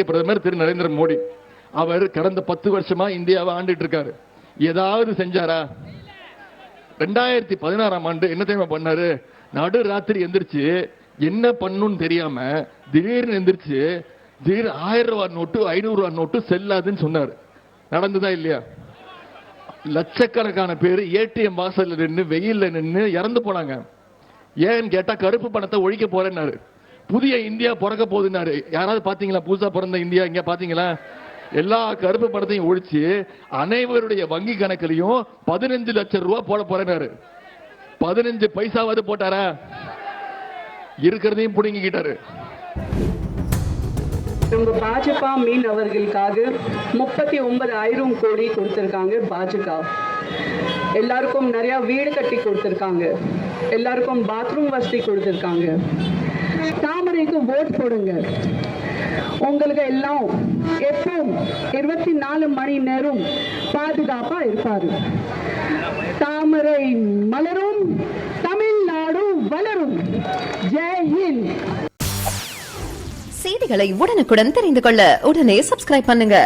நம்முடைய பிரதமர் திரு நரேந்திர மோடி. அவர் கடந்த 10 வருஷமா இந்தியாவை ஆண்டுட்டு இருக்காரு. ஏதாவது செஞ்சாரா? 2016ஆம் ஆண்டு என்ன தெரியுமா பண்ணாரு? நடு ராத்திரி எந்திரிச்சு என்ன பண்ணுன்னு தெரியாம திடீர்னு எந்திரிச்சு திடீர்னு 1000 ரூபாய் நோட்டு 500 ரூபாய் நோட்டு செல்லாதுன்னு சொன்னாரு. நடந்துதா இல்லையா? லட்சக்கணக்கான பேர் ஏடிஎம் வாசல்ல நின்று வெயில்ல நின்று இறந்து போனாங்க. ஏன்னு கேட்டா கருப்பு பணத்தை ஒழிக்க போறேன்னாரு. புதிய இந்தியா பிறக்க போகுதுன்னாரு. யாராவது பாத்தீங்களா? புதுசா பிறந்த இந்தியா இங்க பாத்தீங்களா? எல்லா கருப்பு பணத்தையும் ஒழிச்சு அனைவருடைய வங்கி கணக்கிலையும் 15 லட்சம் ரூபாய் போட போறேன்னாரு. 15 பைசாவது போட்டாரா? இருக்கிறதையும் புடுங்கிக்கிட்டாரு. நம்ம பாஜக மீன் அவர்களுக்காக 39,000 கோடி கொடுத்திருக்காங்க. பாஜக எல்லாருக்கும் நிறைய வீடு கட்டி கொடுத்திருக்காங்க. எல்லாருக்கும் பாத்ரூம் வசதி கொடுத்திருக்காங்க. தாமரைக்கு ஓட் போடுங்க. உங்களுக்கு எல்லாம் எப்பவும் 24 மணி நேரம் பாதுகாப்பா இருப்பாரு. தாமரை மலரும், தமிழ்நாடு வளரும். ஜெய் ஹிந்த். செய்திகளை உடனுக்குடன் தெரிந்து கொள்ள உடனே சப்ஸ்கிரைப் பண்ணுங்க.